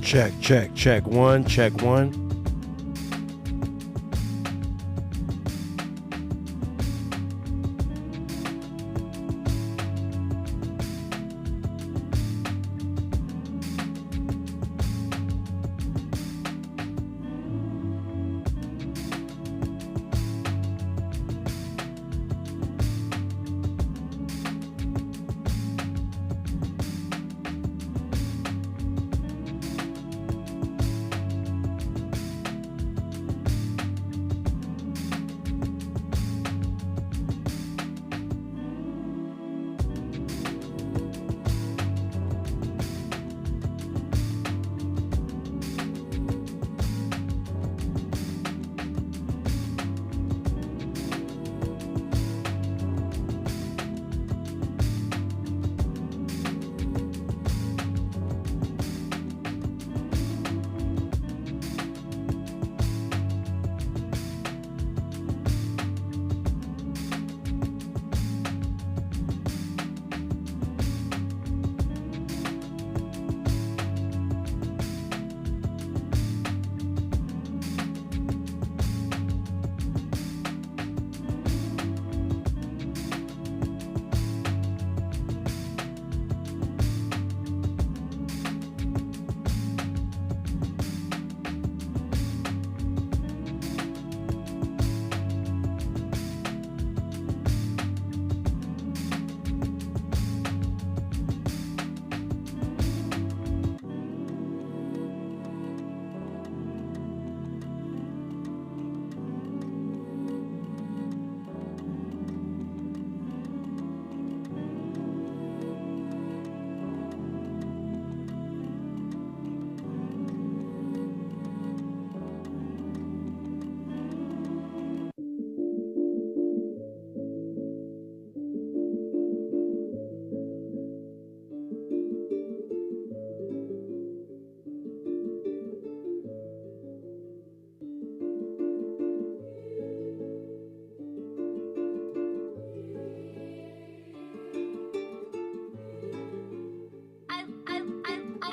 Check one, check one.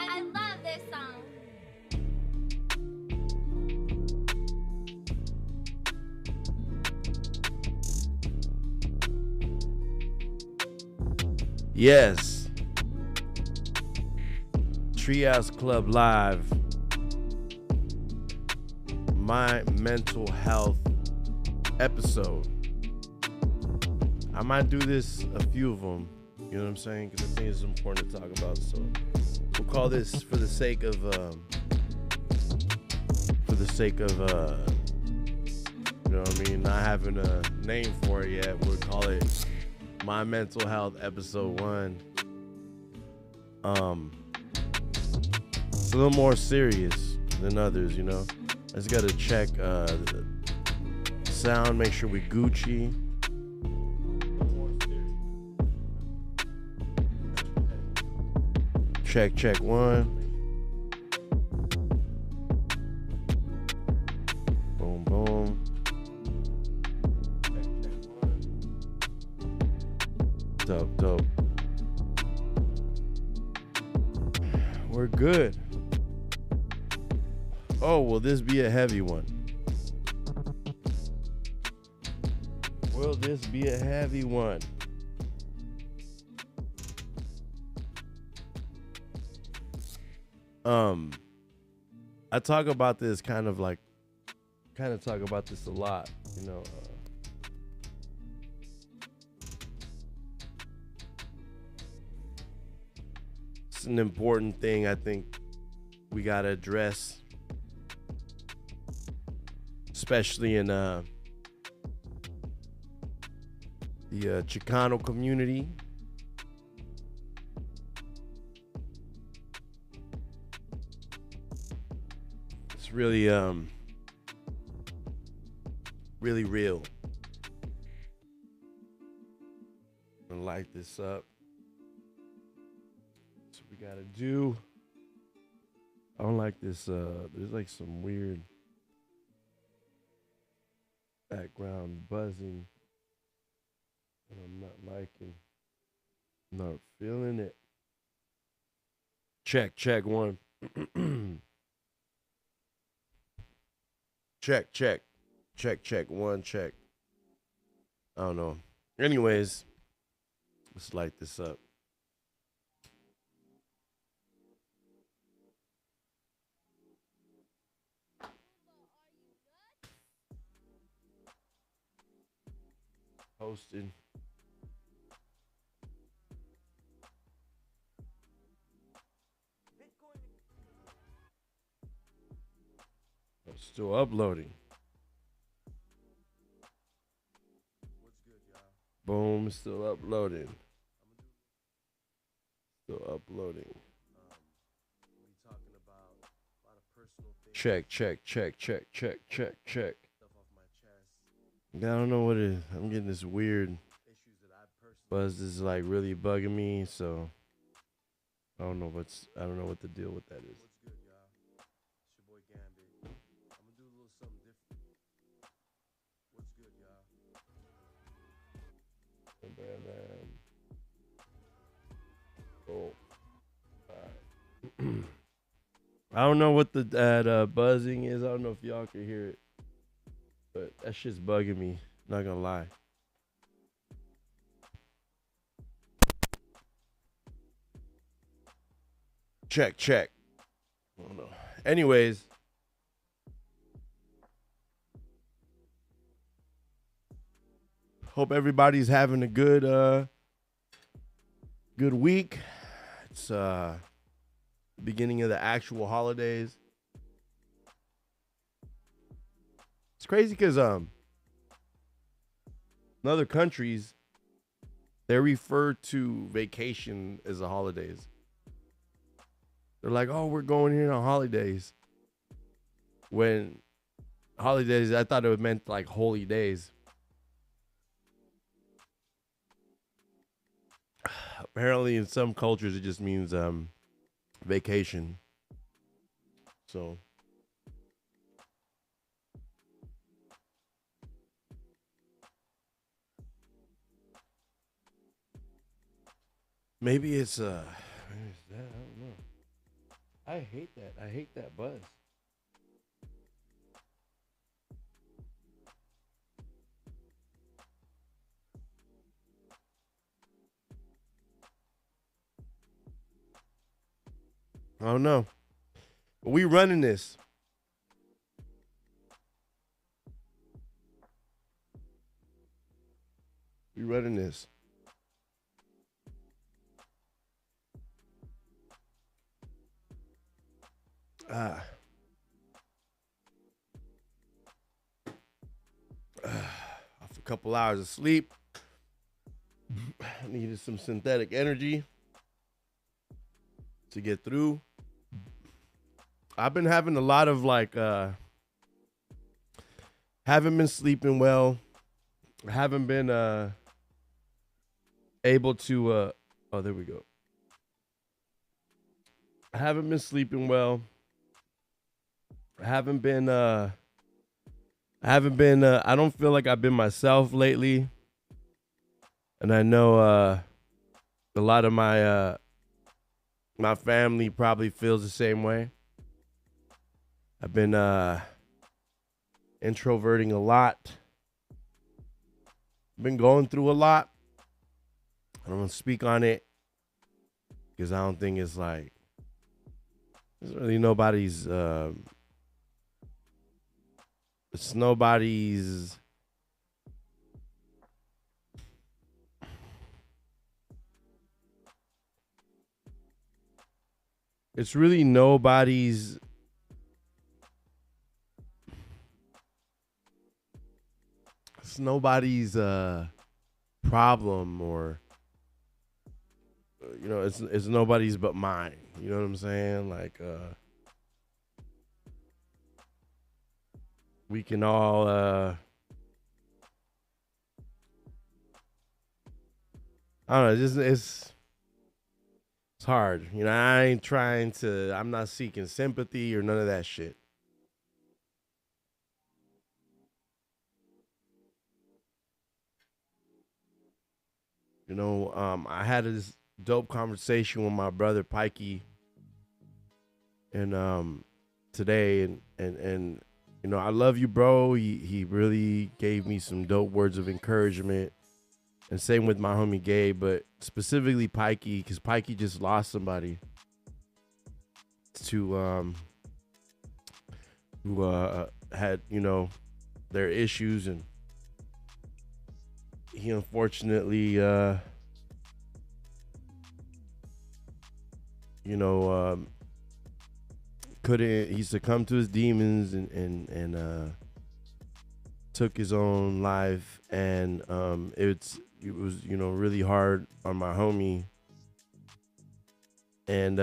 I love this song. Yes. Treehouse Club Live. My mental health episode. I might do this, a few of them. You know what I'm saying? Because I think it's important to talk about. So we'll call this, for the sake of, you know what I mean, not having a name for it yet, we'll call it My Mental Health Episode 1. It's a little more serious than others, you know. I just gotta check the sound, make sure we Gucci. Check one. Boom, boom. Dope. We're good. Oh, will this be a heavy one? Will this be a heavy one? I talk about this talk about this a lot, you know. It's an important thing I think we gotta address, especially in the Chicano community. It's really really real. I'm gonna light this up. That's what we gotta do. I don't like this. There's like some weird background buzzing that I'm not liking. I'm not feeling it. Check one. Check, check, check, check, one check. I don't know. Anyways, let's light this up. Posted. Still uploading. Boom, still uploading. Still uploading. Check, check, check, check, check, check, check. I don't know what it is. I'm getting this weird buzz. This is like really bugging me, so I don't know what the deal with that is. What's good, y'all? It's your boy Ghambit. I'm gonna do a little something different. What's good, y'all? Bam, bam. Oh. All right. I don't know what that buzzing is. I don't know if y'all can hear it, but that shit's bugging me. Not gonna lie. Check, check. I don't know. Anyways, hope everybody's having a good week. It's beginning of the actual holidays. It's crazy because in other countries they refer to vacation as the holidays. They're like, oh, we're going here on holidays. When holidays, I thought it meant like holy days. Apparently in some cultures it just means vacation. So maybe it's maybe it's that, I don't know. I hate that. I hate that buzz. I don't know. But we running this. We running this. Off a couple hours of sleep. Needed some synthetic energy to get through. I've been having a lot of haven't been sleeping well. Haven't been able to oh, there we go. I haven't been sleeping well. I don't feel like I've been myself lately. And I know a lot of my family probably feels the same way. I've been introverting a lot. Been going through a lot. I don't want to speak on it because I don't think it's like it's really nobody's it's nobody's it's really nobody's it's nobody's problem, or you know, it's nobody's but mine. You know what I'm saying? Like we can all I don't know, it's hard. You know, I'm not seeking sympathy or none of that shit. You know, I had this dope conversation with my brother Pikey and today, and you know, I love you, bro. He really gave me some dope words of encouragement, and same with my homie Gabe, but specifically Pikey, because Pikey just lost somebody to who had, you know, their issues, and he unfortunately you know, couldn't, he succumbed to his demons, and took his own life, and it was, you know, really hard on my homie. And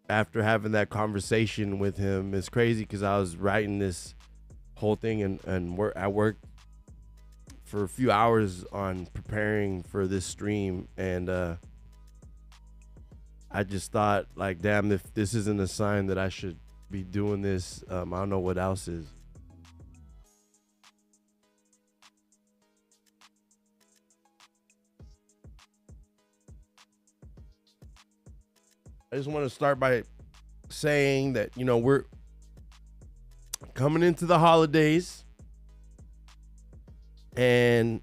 after having that conversation with him, it's crazy because I was writing this whole thing, and I worked for a few hours on preparing for this stream, and I just thought, like, damn, if this isn't a sign that I should be doing this, I don't know what else is. I just want to start by saying that, you know, we're coming into the holidays, and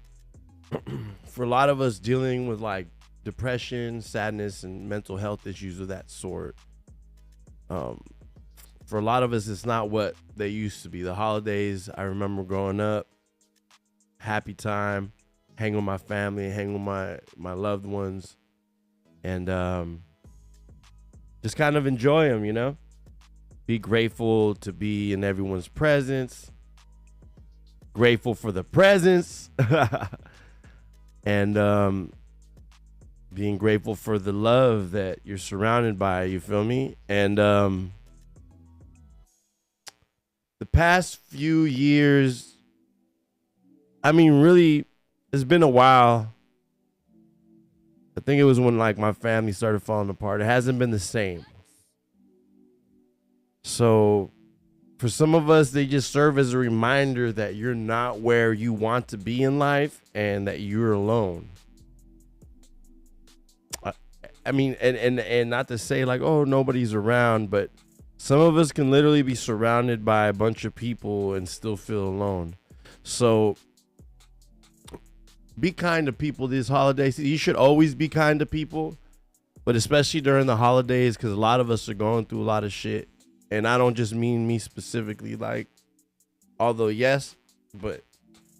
for a lot of us dealing with like depression, sadness, and mental health issues of that sort, for a lot of us, it's not what they used to be. The holidays, I remember growing up, happy time, hang with my family, hang with my loved ones, and just kind of enjoy them, you know? Be grateful to be in everyone's presence, grateful for the presents, and being grateful for the love that you're surrounded by, you feel me? And the past few years, I mean, really, it's been a while. I think it was when like my family started falling apart. It hasn't been the same. So for some of us, they just serve as a reminder that you're not where you want to be in life and that you're alone. I mean, and not to say like, oh, nobody's around, but some of us can literally be surrounded by a bunch of people and still feel alone. So be kind to people this holiday season. You should always be kind to people, but especially during the holidays, because a lot of us are going through a lot of shit. And I don't just mean me specifically, like, although yes, but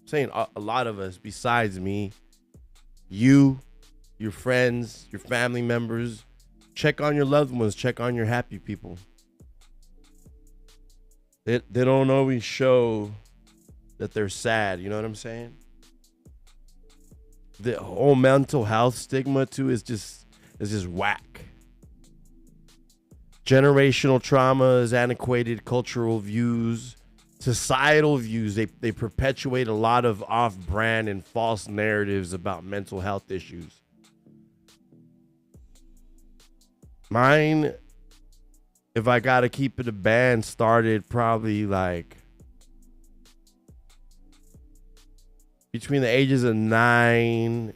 I'm saying a lot of us besides me, you, your friends, your family members, check on your loved ones, check on your happy people. They don't always show that they're sad, you know what I'm saying? The whole mental health stigma too is just whack. Generational traumas, antiquated cultural views, societal views, they perpetuate a lot of off-brand and false narratives about mental health issues. Mine, if I gotta keep it a band, started probably like between the ages of 9,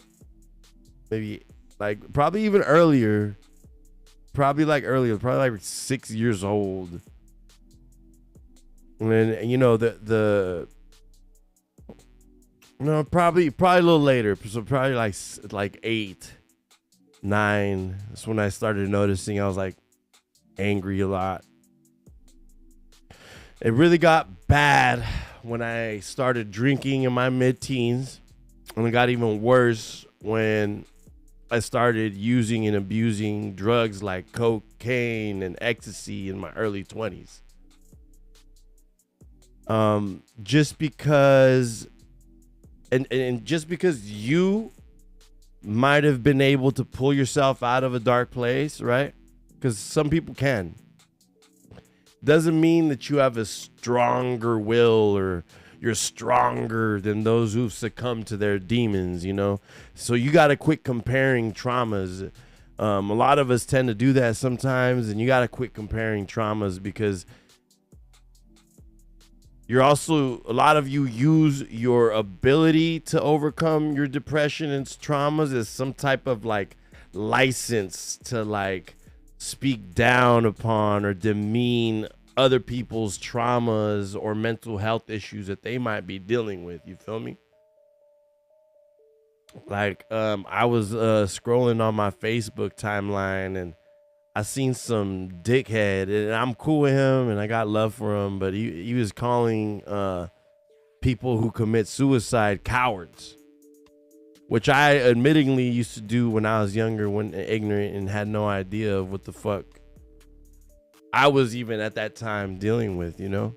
maybe like probably even earlier. Probably like 6 years old. And you know, probably a little later. So probably like 8, 9. That's when I started noticing I was like angry a lot. It really got bad when I started drinking in my mid-teens, and it got even worse when I started using and abusing drugs like cocaine and ecstasy in my early 20s. Just because, and just because you might have been able to pull yourself out of a dark place, right? Because some people can. Doesn't mean that you have a stronger will or you're stronger than those who've succumbed to their demons, you know? So you got to quit comparing traumas. A lot of us tend to do that sometimes, and you got to quit comparing traumas because you're also, a lot of you use your ability to overcome your depression and traumas as some type of like license to like speak down upon or demean other people's traumas or mental health issues that they might be dealing with. You feel me? Like, I was scrolling on my Facebook timeline and I seen some dickhead, and I'm cool with him and I got love for him, but he was calling people who commit suicide cowards, which I admittingly used to do when I was younger, when ignorant and had no idea of what the fuck I was even at that time dealing with, you know?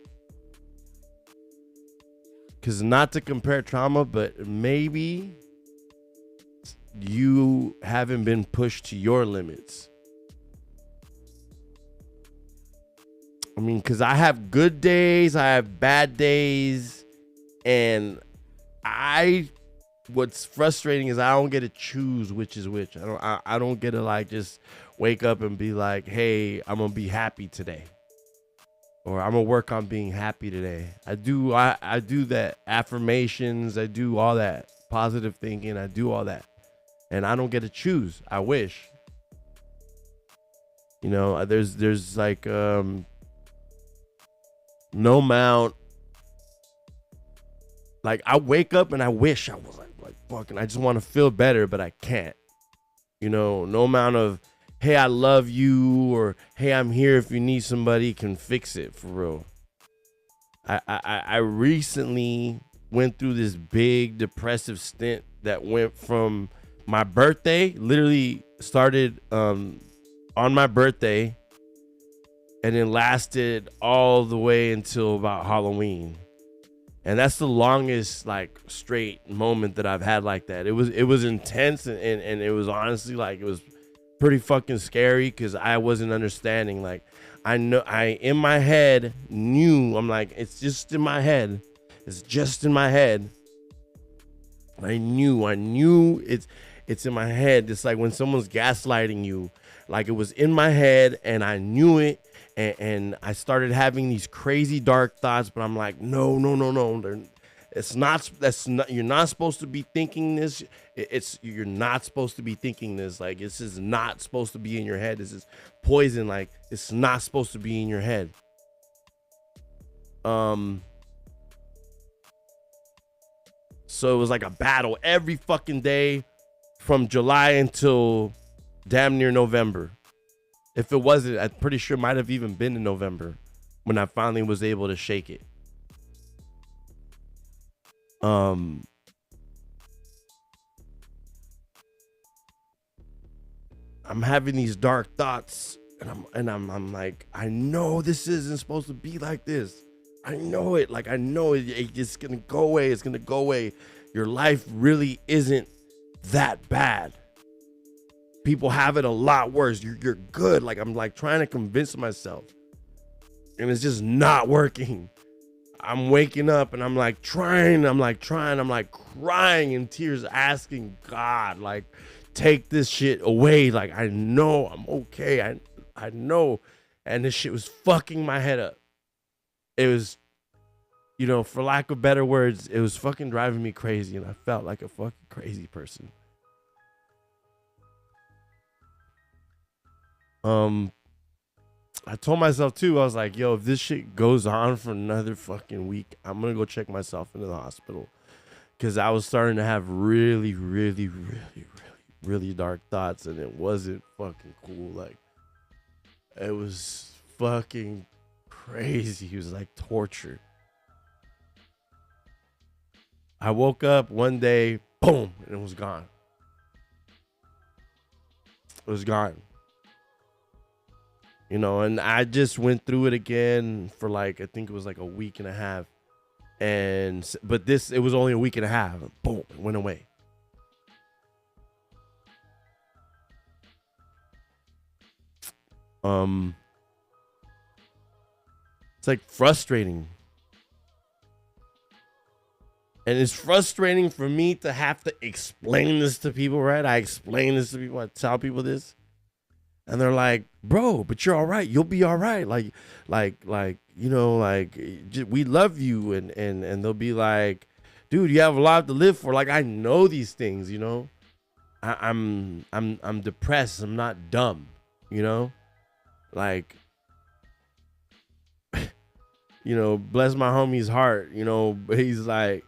Because not to compare trauma, but maybe you haven't been pushed to your limits. I mean, because I have good days, I have bad days, and what's frustrating is I don't get to choose which is which. I don't get to like just wake up and be like, hey, I'm gonna be happy today, or I'm gonna work on being happy today. I do that affirmations, I do all that positive thinking, I do all that, and I don't get to choose. I wish, you know, there's like no amount. Like, I wake up and I wish I was like fucking, I just want to feel better, but I can't. You know, no amount of, hey, I love you, or hey, I'm here if you need somebody, can fix it for real. I recently went through this big depressive stint that went from my birthday, literally started on my birthday, and then lasted all the way until about Halloween. And that's the longest like straight moment that I've had like that. It was intense, and it was honestly like, it was pretty fucking scary because I wasn't understanding. Like, I in my head knew, I'm like, it's just in my head. It's just in my head. I knew it's in my head. It's like when someone's gaslighting you. Like, it was in my head and I knew it. And I started having these crazy dark thoughts, but I'm like, no. It's not, you're not supposed to be thinking this. You're not supposed to be thinking this. Like, this is not supposed to be in your head. This is poison. Like, it's not supposed to be in your head. So it was like a battle every fucking day from July until damn near November. If it wasn't, I'm pretty sure it might have even been in November when I finally was able to shake it. I'm having these dark thoughts, and I'm like, I know this isn't supposed to be like this. I know it. Like, I know it's gonna go away. It's gonna go away. Your life really isn't that bad. People have it a lot worse. You're good. Like, I'm like trying to convince myself, and it's just not working. I'm waking up and I'm like crying in tears, asking God, like, take this shit away. Like, I know I'm okay. I know. And this shit was fucking my head up. It was, you know, for lack of better words, it was fucking driving me crazy, and I felt like a fucking crazy person. I told myself too, I was like, yo, if this shit goes on for another fucking week, I'm gonna go check myself into the hospital, because I was starting to have really dark thoughts, and it wasn't fucking cool. Like, it was fucking crazy. It was like torture. I woke up one day, boom, and it was gone. It was gone. You know, and I just went through it again for like, I think it was like a week and a half. But it was only a week and a half. Boom, it went away. It's like frustrating. And it's frustrating for me to have to explain this to people, right? I explain this to people. I tell people this. And they're like, bro, but you're all right. You'll be all right. Like, you know, like, we love you. And they'll be like, dude, you have a lot to live for. Like, I know these things, you know. I'm depressed. I'm not dumb, you know. Like, bless my homie's heart. He's like,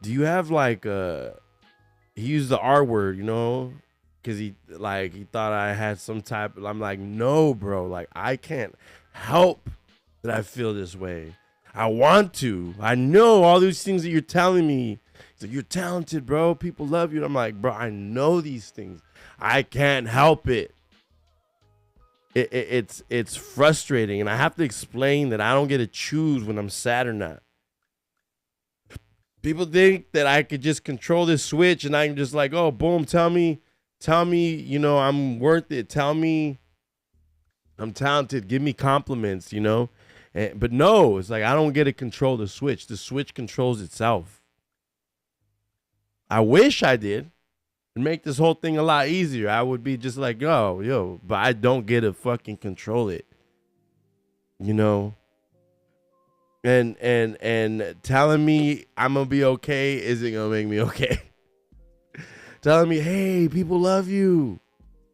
do you have like he used the R word, because he thought I had some type. I'm like, no, bro. Like, I can't help that I feel this way. I want to. I know all these things that you're telling me. So you're talented, bro. People love you. And I'm like, bro, I know these things. I can't help it. It's frustrating, and I have to explain that I don't get to choose when I'm sad or not. People think that I could just control this switch, and I can just like, oh, boom, tell me, I'm worth it. Tell me I'm talented. Give me compliments, But no, it's like I don't get to control the switch. The switch controls itself. I wish I did. And make this whole thing a lot easier. I would be just like, yo, but I don't get to fucking control it. And telling me I'm gonna be okay isn't gonna make me okay. Telling me, hey, people love you.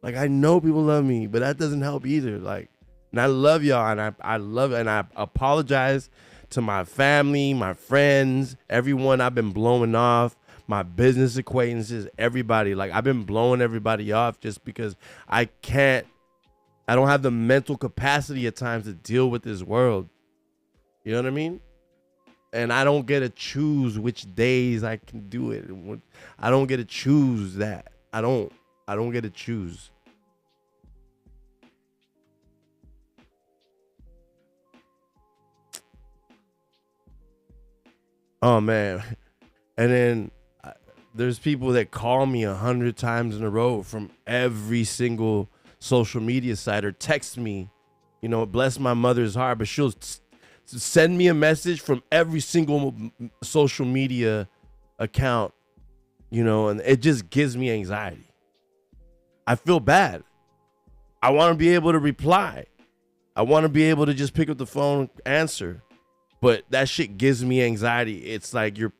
Like, I know people love me, but that doesn't help either. Like, and I love y'all, and I love it, and I apologize to my family, my friends, everyone I've been blowing off. My business acquaintances, everybody. Like, I've been blowing everybody off just because I don't have the mental capacity at times to deal with this world. You know what I mean? And I don't get to choose which days I can do it. I don't get to choose that. I don't get to choose. Oh, man. And then there's people that call me 100 times in a row from every single social media site, or text me, bless my mother's heart, but she'll send me a message from every single social media account, and it just gives me anxiety. I feel bad. I want to be able to reply. I want to be able to just pick up the phone, answer, but that shit gives me anxiety. It's like you're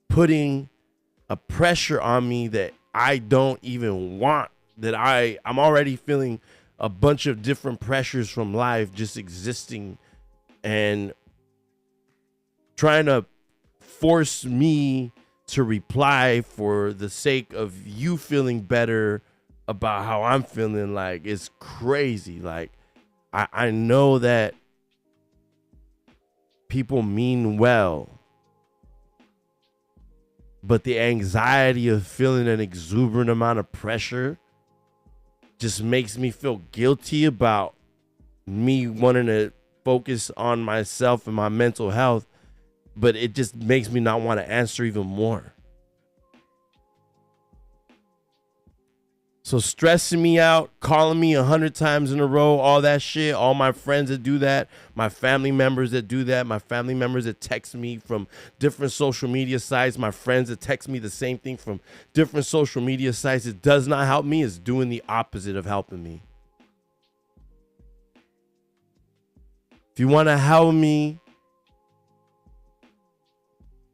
putting a pressure on me that I don't even want, that I'm already feeling a bunch of different pressures from life just existing, and trying to force me to reply for the sake of you feeling better about how I'm feeling. Like, it's crazy. Like, I know that people mean well, but the anxiety of feeling an exuberant amount of pressure just makes me feel guilty about me wanting to focus on myself and my mental health, but it just makes me not want to answer even more. So stressing me out, calling me 100 times in a row, all that shit, all my friends that do that, my family members that do that, my family members that text me from different social media sites, my friends that text me the same thing from different social media sites, it does not help me. It's doing the opposite of helping me. If you want to help me,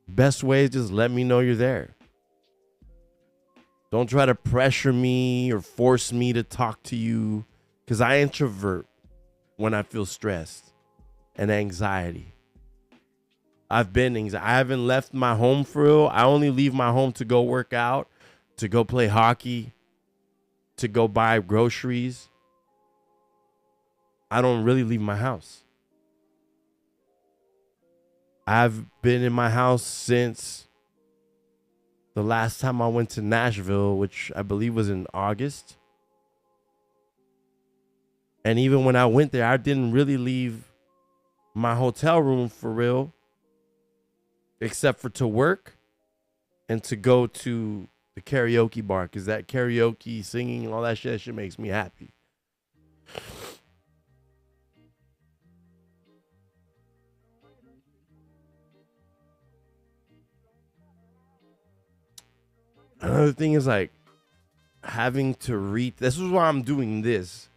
best way is just let me know you're there. Don't try to pressure me or force me to talk to you, because I introvert when I feel stressed and anxiety. I haven't left my home for real. I only leave my home to go work out, to go play hockey, to go buy groceries. I don't really leave my house. I've been in my house since the last time I went to Nashville, which I believe was in August. And even when I went there, I didn't really leave my hotel room for real, except for to work and to go to the karaoke bar, because that karaoke, singing, and all that shit makes me happy. Another thing is like having to this is why I'm doing this,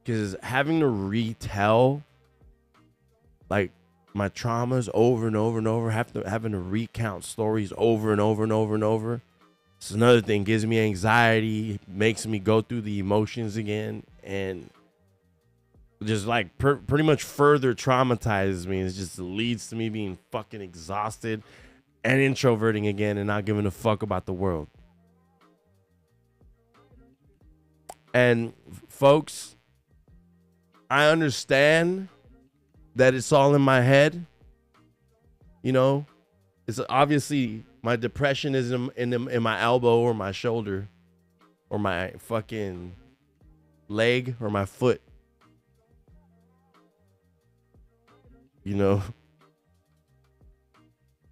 because having to retell like my traumas over and over and over, having to recount stories over and over and over and over. It's another thing, gives me anxiety, makes me go through the emotions again, and just like pretty much further traumatizes me. It just leads to me being fucking exhausted and introverting again and not giving a fuck about the world. And folks, I understand that it's all in my head. You know, it's obviously my depression is in my elbow or my shoulder or my fucking leg or my foot. You know,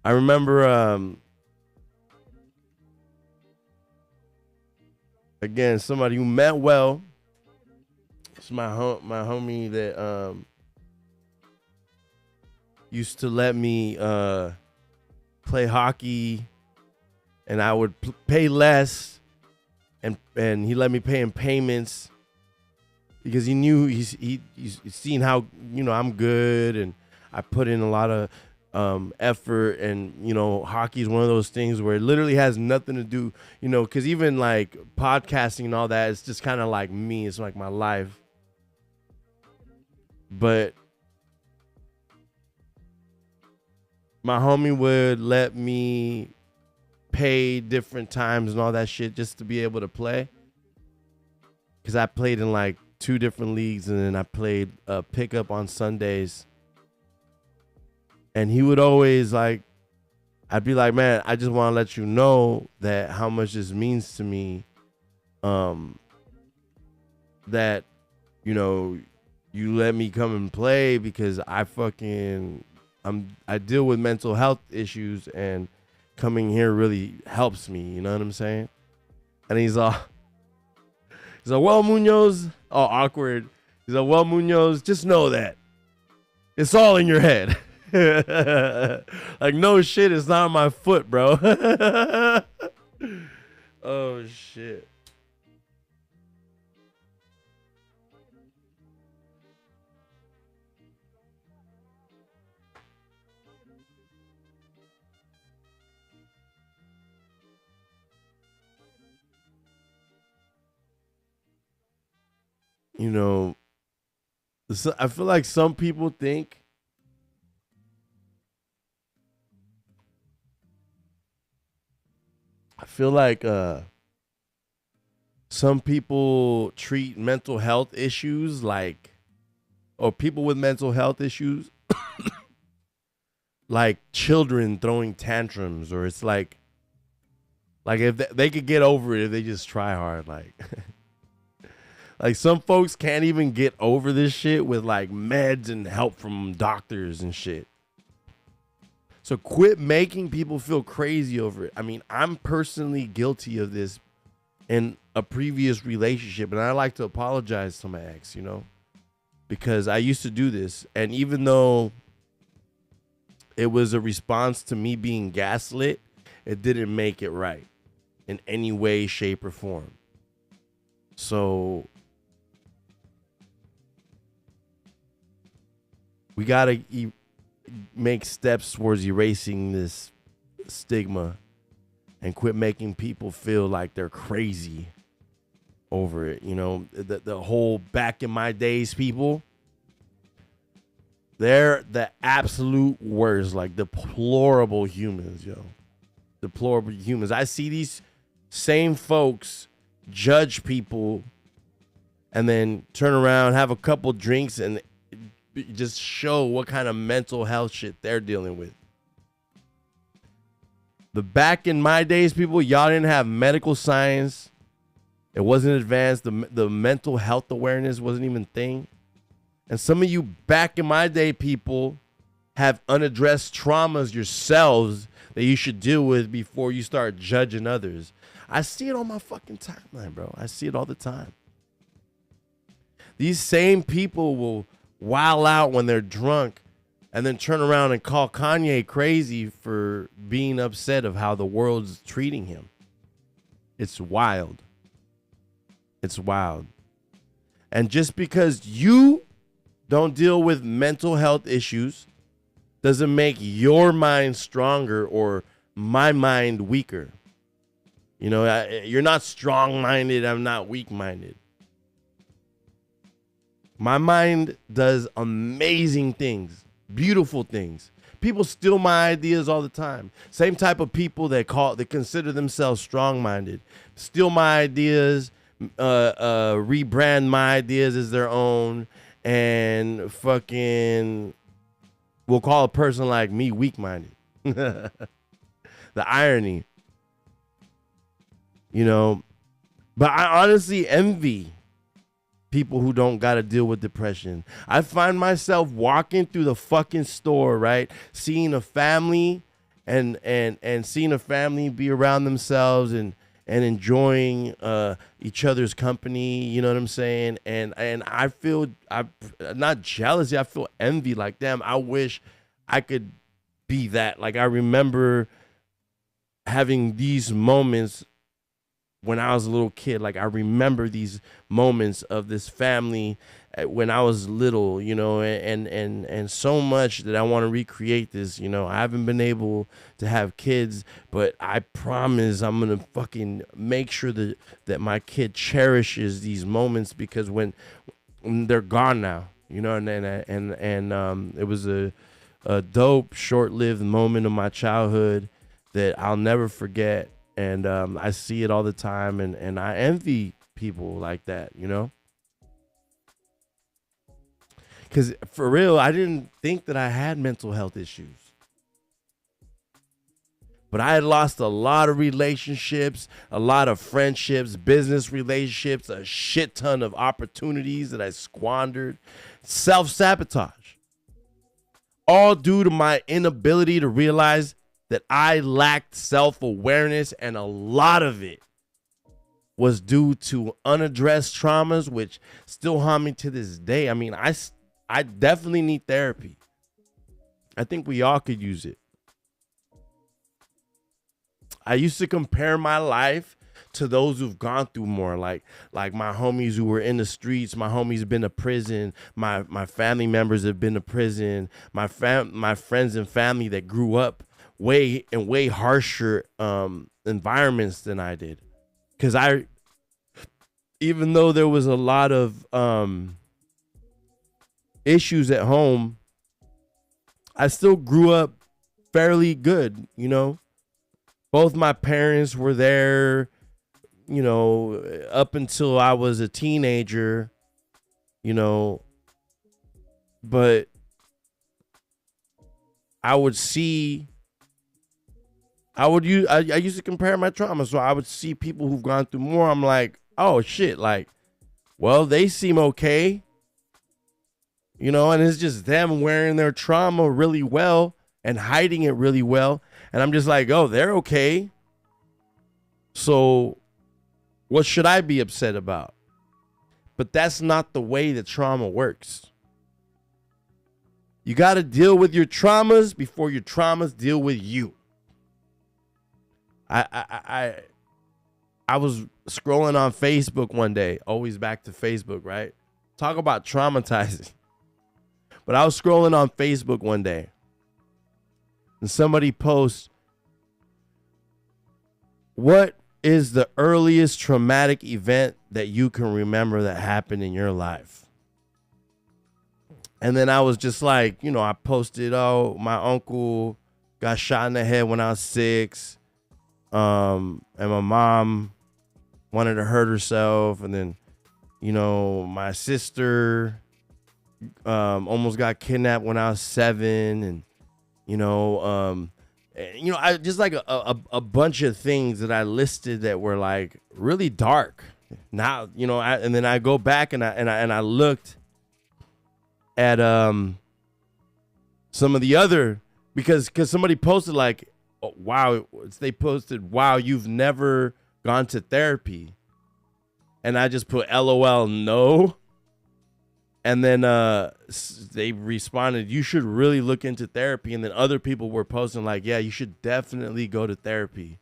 I remember again, somebody who meant well. It's my homie that used to let me play hockey, and I would pay less, and he let me pay in payments because he knew he's seen how, you know, I'm good and I put in a lot of effort, and, you know, hockey is one of those things where it literally has nothing to do, you know, because even like podcasting and all that, it's just kind of like me. It's like my life. But my homie would let me pay different times and all that shit just to be able to play. Because I played in like 2 different leagues, and then I played pickup on Sundays. And he would always like, I'd be like, man, I just want to let you know that how much this means to me. That, you know, you let me come and play because I deal with mental health issues, and coming here really helps me. You know what I'm saying? And he's like, well, Munoz, oh, awkward. He's like, well, Munoz, just know that it's all in your head. Like, no shit, it's not my foot, bro. Oh shit. You know, I feel like some people think some people treat mental health issues like, or people with mental health issues like children throwing tantrums, or it's like if they could get over it if they just try hard. Like like some folks can't even get over this shit with like meds and help from doctors and shit. So quit making people feel crazy over it. I mean, I'm personally guilty of this in a previous relationship, and I like to apologize to my ex, you know, because I used to do this. And even though it was a response to me being gaslit, it didn't make it right in any way, shape, or form. So we got to make steps towards erasing this stigma and quit making people feel like they're crazy over it. You know, the whole back in my days people, they're the absolute worst, like deplorable humans, yo. Deplorable humans. I see these same folks judge people and then turn around, have a couple drinks, and just show what kind of mental health shit they're dealing with. The back in my days people, y'all didn't have medical science. It wasn't advanced. The mental health awareness wasn't even a thing. And some of you back in my day people have unaddressed traumas yourselves that you should deal with before you start judging others. I see it on my fucking timeline, bro. I see it all the time. These same people will wild out when they're drunk and then turn around and call Kanye crazy for being upset of how the world's treating him. It's wild. It's wild. And just because you don't deal with mental health issues doesn't make your mind stronger or my mind weaker. You know, you're not strong-minded. I'm not weak-minded. My mind does amazing things, beautiful things. People steal my ideas all the time. Same type of people that consider themselves strong-minded, steal my ideas, rebrand my ideas as their own, and fucking will call a person like me weak-minded. The irony, you know. But I honestly envy people who don't got to deal with depression. I find myself walking through the fucking store, right? Seeing a family and seeing a family be around themselves and enjoying each other's company, you know what I'm saying? And I feel, I'm not jealousy, I feel envy. Like, damn, I wish I could be that. Like, I remember having these moments when I was a little kid. Like, I remember these moments of this family when I was little, you know, and so much that I want to recreate this. You know, I haven't been able to have kids, but I promise I'm gonna fucking make sure that my kid cherishes these moments, because when they're gone now, you know, and it was a dope, short-lived moment of my childhood that I'll never forget. And I see it all the time, and I envy people like that, you know? Because for real, I didn't think that I had mental health issues. But I had lost a lot of relationships, a lot of friendships, business relationships, a shit ton of opportunities that I squandered. Self-sabotage. All due to my inability to realize that I lacked self-awareness, and a lot of it was due to unaddressed traumas, which still haunt me to this day. I mean, I definitely need therapy. I think we all could use it. I used to compare my life to those who've gone through more, like my homies who were in the streets. My homies have been to prison. My family members have been to prison. My friends and family that grew up way harsher environments than I did. Because even though there was a lot of issues at home, I still grew up fairly good, you know. Both my parents were there, you know, up until I was a teenager, you know. But I used to compare my trauma. So I would see people who've gone through more. I'm like, oh shit, like, well, they seem okay, you know, and it's just them wearing their trauma really well and hiding it really well. And I'm just like, oh, they're okay. So what should I be upset about? But that's not the way that trauma works. You got to deal with your traumas before your traumas deal with you. I was scrolling on Facebook one day, always back to Facebook, right? Talk about traumatizing. But I was scrolling on Facebook one day, and somebody posts, what is the earliest traumatic event that you can remember that happened in your life? And then I was just like, you know, I posted, oh, my uncle got shot in the head when I was 6. And my mom wanted to hurt herself. And then, you know, my sister almost got kidnapped when I was 7. And, you know, I just like a bunch of things that I listed that were like really dark. Now, you know, and then I go back and I looked at some of the other, because somebody posted like, oh, wow, they posted, wow, you've never gone to therapy. And I just put LOL, no. And then they responded, you should really look into therapy. And then other people were posting like, yeah, you should definitely go to therapy.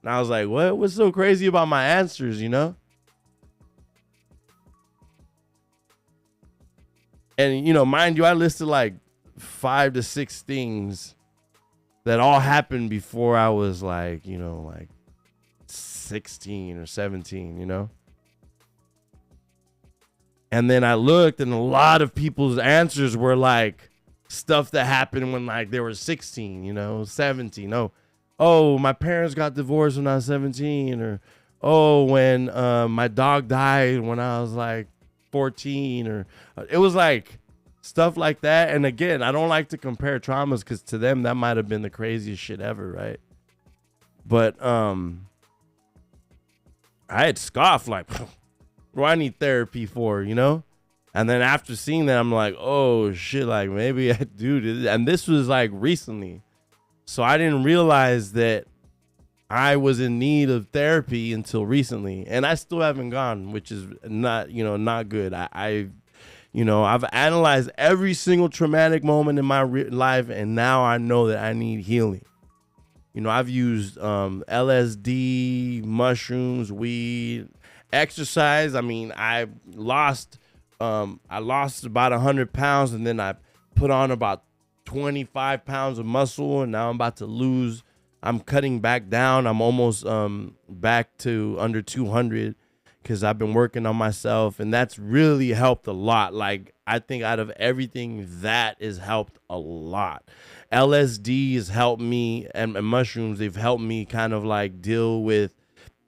And I was like, what? What's so crazy about my answers, you know? And, you know, mind you, I listed like 5 to 6 things that all happened before I was like, you know, like 16 or 17, you know? And then I looked, and a lot of people's answers were like stuff that happened when like they were 16, 17. Oh, my parents got divorced when I was 17, or when my dog died when I was like 14, or it was like stuff like that. And again, I don't like to compare traumas because to them that might have been the craziest shit ever, right? But I had scoffed like, what do I need therapy for, And then after seeing that, I'm like, oh shit, like maybe I do. And this was like recently. So I didn't realize that I was in need of therapy until recently. And I still haven't gone, which is not, not good. I've analyzed every single traumatic moment in my life. And now I know that I need healing. I've used LSD, mushrooms, weed, exercise. I mean, I lost about 100 pounds, and then I put on about 25 pounds of muscle, and now I'm about to lose. I'm cutting back down. I'm almost back to under 200 because I've been working on myself, and that's really helped a lot. Like, I think out of everything, that has helped a lot. LSD has helped me, and mushrooms, they've helped me kind of like deal with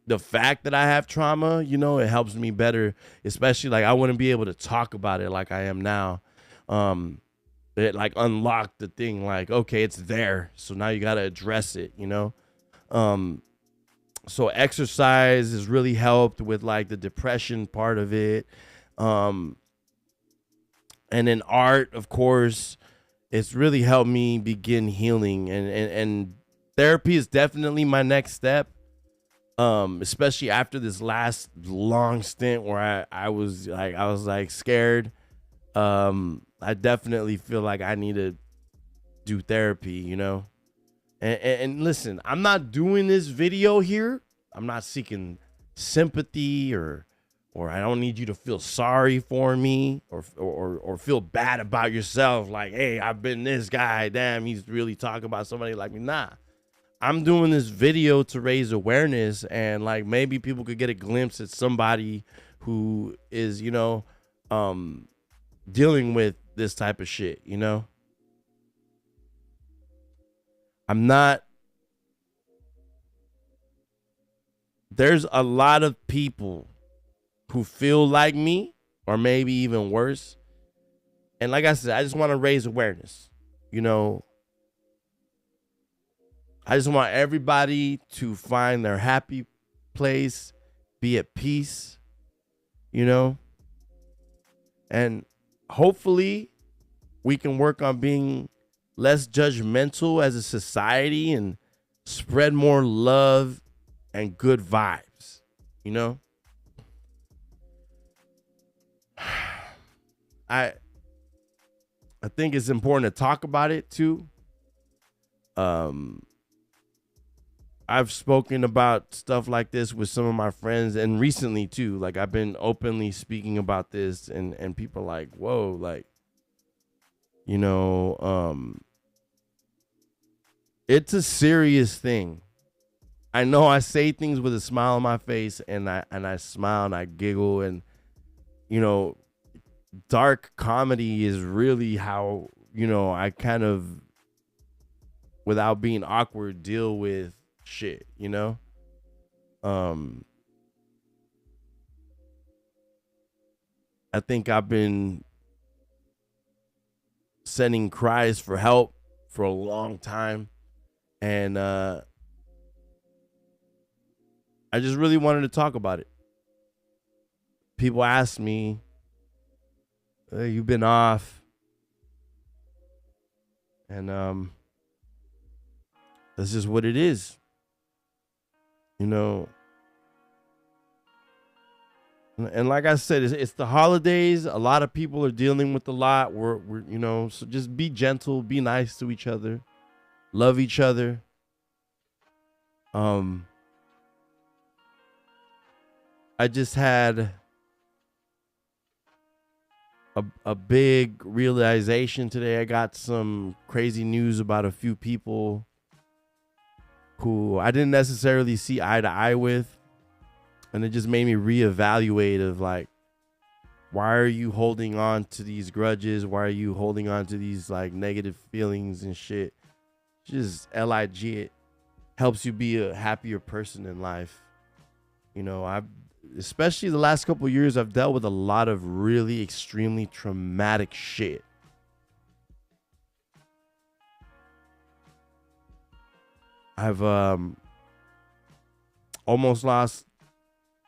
the fact that I have trauma. It helps me better, especially like I wouldn't be able to talk about it like I am now. It like unlocked the thing, like, okay, it's there, so now you got to address it. So exercise has really helped with like the depression part of it. And then art, of course, it's really helped me begin healing, and therapy is definitely my next step. Especially after this last long stint where I was scared. I definitely feel like I need to do therapy, and listen, I'm not doing this video here. I'm not seeking sympathy or I don't need you to feel sorry for me or feel bad about yourself. Like, hey, I've been this guy. Damn, he's really talking about somebody like me. Nah. I'm doing this video to raise awareness, and like maybe people could get a glimpse at somebody who is, dealing with this type of shit, there's a lot of people who feel like me, or maybe even worse. And like I said, I just want to raise awareness, I just want everybody to find their happy place, be at peace, and hopefully we can work on being less judgmental as a society and spread more love and good vibes, I think it's important to talk about it too. I've spoken about stuff like this with some of my friends, and recently too. Like, I've been openly speaking about this, and people are like, whoa, like, it's a serious thing. I know I say things with a smile on my face, and I smile and I giggle, and dark comedy is really how I kind of, without being awkward, deal with shit, I think I've been sending cries for help for a long time, and I just really wanted to talk about it. People ask me, hey, you've been off, and that's just what it is. And like I said, it's the holidays. A lot of people are dealing with a lot. We're so just be gentle, be nice to each other, love each other. I just had a big realization today. I got some crazy news about a few people who I didn't necessarily see eye to eye with, and it just made me reevaluate of like, Why are you holding on to these grudges? Why are you holding on to these like negative feelings and shit? Just LIG, it helps you be a happier person in life. You know, especially the last couple of years, I've dealt with a lot of really extremely traumatic shit. I've almost lost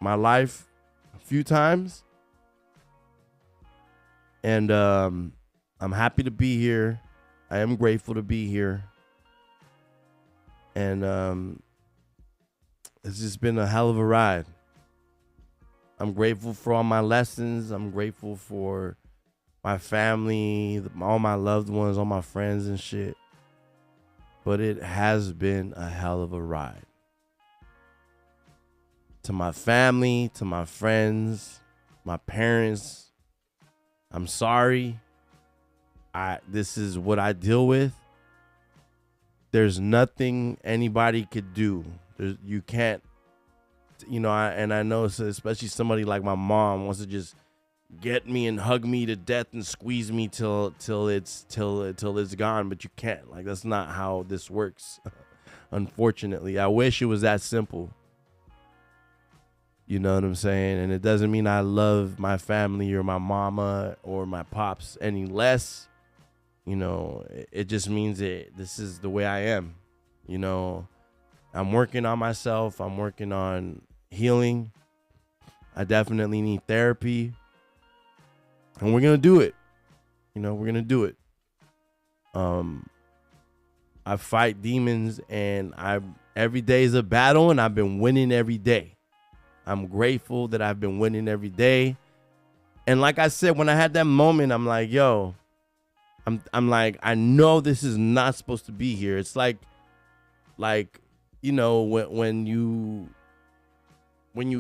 my life a few times. And I'm happy to be here. I am grateful to be here. And it's just been a hell of a ride. I'm grateful for all my lessons. I'm grateful for my family, all my loved ones, all my friends and shit. But it has been a hell of a ride. To my family, to my friends, my parents, I'm sorry. This is what I deal with. There's nothing anybody could do. You can't, you know, I know, especially somebody like my mom wants to just get me and hug me to death and squeeze me till it's gone, but you can't. Like, that's not how this works. Unfortunately, I wish it was that simple. You know what I'm saying? And it doesn't mean I love my family or my mama or my pops any less. You know, it just means that this is the way I am. You know, I'm working on myself. I'm working on healing. I definitely need therapy. And we're going to do it. You know, we're going to do it. I fight demons, and every day is a battle, and I've been winning every day. I'm grateful that I've been winning every day. And like I said, when I had that moment, I'm like, yo, I'm like, I know this is not supposed to be here. It's like, you know, when you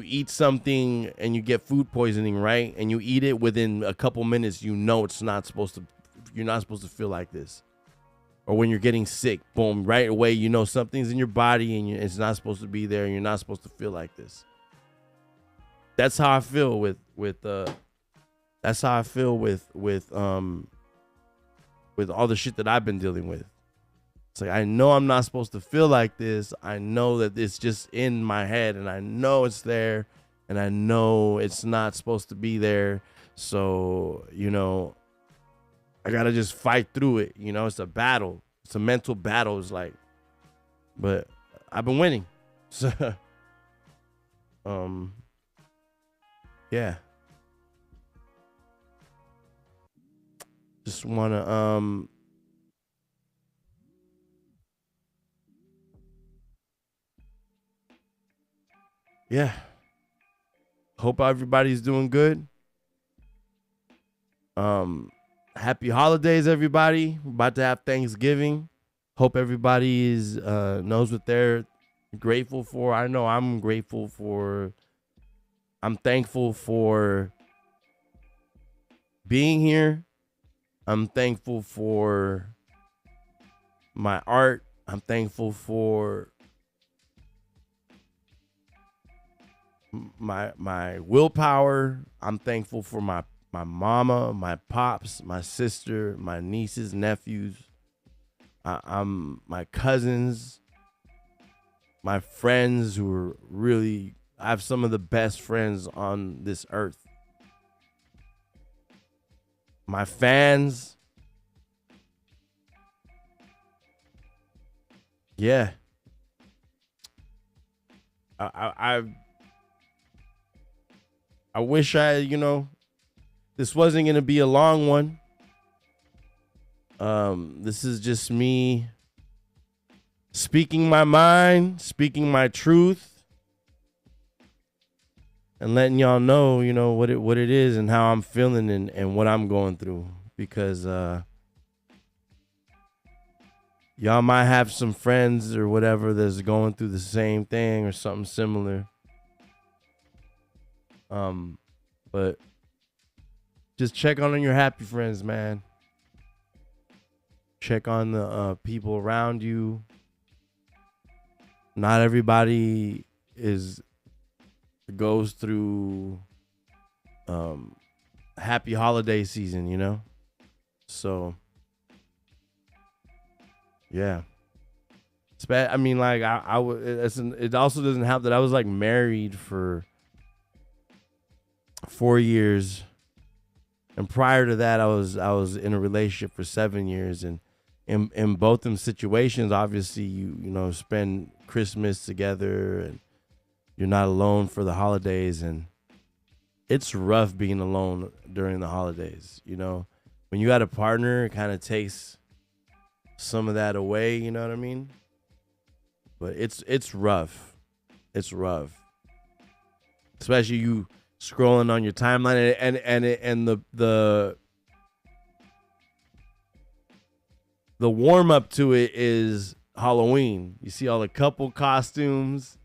eat something and you get food poisoning, right? And you eat it within a couple minutes, you know you're not supposed to feel like this. Or when you're getting sick, boom, right away, you know something's in your body and it's not supposed to be there, and you're not supposed to feel like this. That's how I feel with all the shit that I've been dealing with. It's like, I know I'm not supposed to feel like this. I know that it's just in my head, and I know it's there, and I know it's not supposed to be there. So, you know, I gotta just fight through it. You know, it's a battle. It's a mental battle. It's like, but I've been winning. So, yeah. Just wanna yeah. Hope everybody's doing good. Happy holidays, everybody. We're about to have Thanksgiving. Hope everybody knows what they're grateful for. I know I'm thankful for being here. I'm thankful for my art. I'm thankful for my willpower. I'm thankful for my mama, my pops, my sister, my nieces, nephews. I'm my cousins, my friends who are really, I have some of the best friends on this earth. My fans. Yeah. I wish this wasn't going to be a long one. This is just me speaking my mind, speaking my truth, and letting y'all know, what it is and how I'm feeling and what I'm going through. Because y'all might have some friends or whatever that's going through the same thing or something similar. But just check on your happy friends, man. Check on the people around you. Not everybody goes through happy holiday season, you know? So, yeah. I mean, like, it also doesn't help that I was, like, married for 4 years. And prior to that, I was in a relationship for 7 years. And in both them situations, obviously, you know, spend Christmas together and you're not alone for the holidays. And it's rough being alone during the holidays, you know? When you got a partner, it kind of takes some of that away, you know what I mean? But it's rough. It's rough. Especially you scrolling on your timeline and the warm up to it is Halloween. You see all the couple costumes.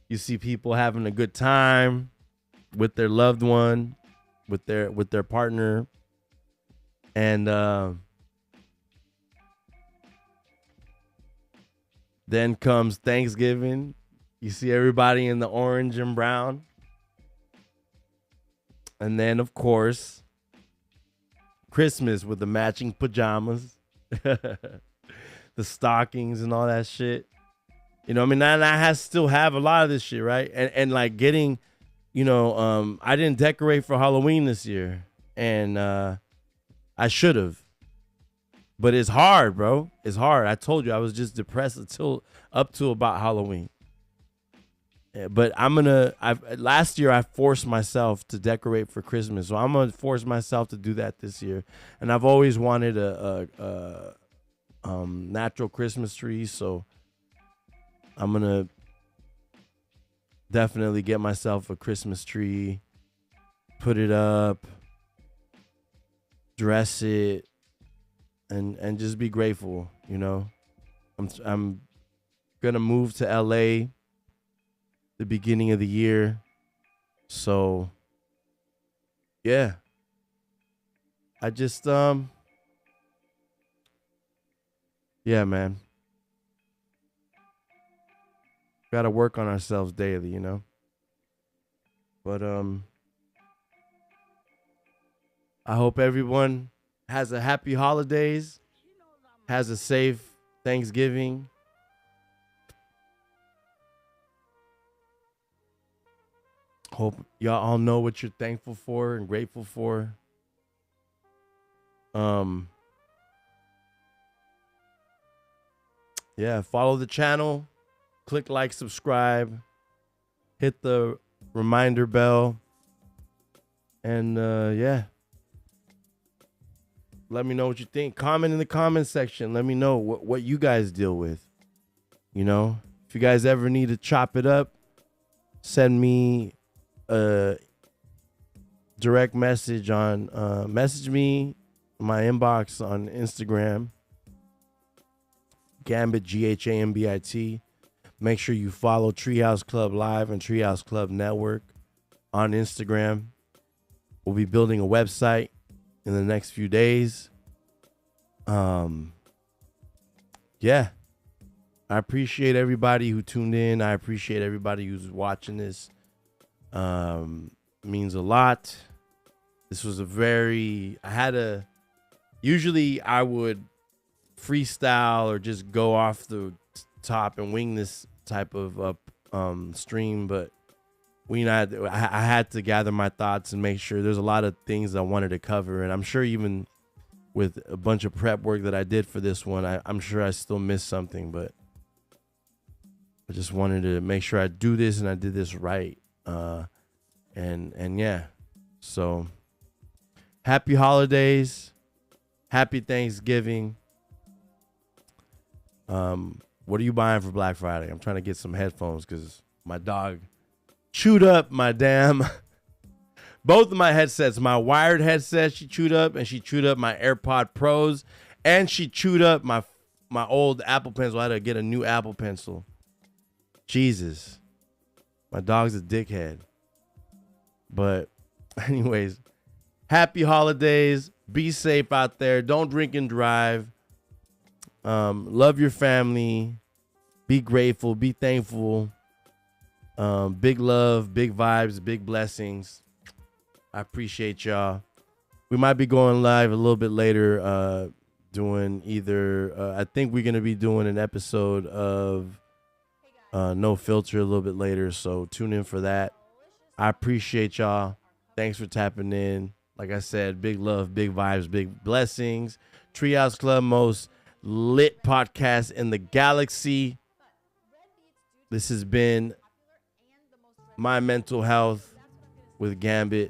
You see people having a good time with their loved one, with their partner. And then comes Thanksgiving. You see everybody in the orange and brown. And then, of course, Christmas with the matching pajamas, the stockings and all that shit. You know what I mean? And I still have a lot of this shit, right? And like getting, you know, I didn't decorate for Halloween this year. And I should have. But it's hard, bro. It's hard. I told you I was just depressed up to about Halloween. Yeah, but last year I forced myself to decorate for Christmas. So I'm going to force myself to do that this year. And I've always wanted a natural Christmas tree. So I'm going to definitely get myself a Christmas tree, put it up, dress it, and just be grateful, you know. I'm gonna move to LA the beginning of the year. So yeah. I just yeah, man. Gotta work on ourselves daily, you know. But I hope everyone has a happy holidays, has a safe Thanksgiving. Hope y'all all know what you're thankful for and grateful for. Yeah, follow the channel, click like, subscribe, hit the reminder bell, and yeah. Let me know what you think. Comment in the comment section. Let me know what you guys deal with. You know, if you guys ever need to chop it up, send me a direct message on, message me in my inbox on Instagram. Ghambit, Ghambit. Make sure you follow Treehouse Club Live and Treehouse Club Network on Instagram. We'll be building a website in the next few days. Yeah. I appreciate everybody who tuned in. I appreciate everybody who's watching this. It means a lot. This was usually I would freestyle or just go off the top and wing this type of stream, but I had to gather my thoughts and make sure there's a lot of things I wanted to cover. And I'm sure even with a bunch of prep work that I did for this one, I'm sure I still missed something, but I just wanted to make sure I do this and I did this right. And yeah, so happy holidays, happy Thanksgiving. What are you buying for Black Friday? I'm trying to get some headphones because my dog chewed up both of my headsets. My wired headset she chewed up, and she chewed up my AirPod Pros, and she chewed up my old Apple Pencil. I had to get a new Apple Pencil. Jesus, my dog's a dickhead. But anyways, happy holidays. Be safe out there. Don't drink and drive. Love your family. Be grateful. Be thankful. Big love, big vibes, big blessings. I appreciate y'all. we might be going live a little bit later, doing either. I think we're gonna be doing an episode of No Filter a little bit later, so tune in for that. I appreciate y'all. Thanks for tapping in. Like I said, big love, big vibes, big blessings. Treehouse Club, most lit podcast in the galaxy. This has been My Mental Health with Ghambit.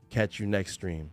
Catch you next stream.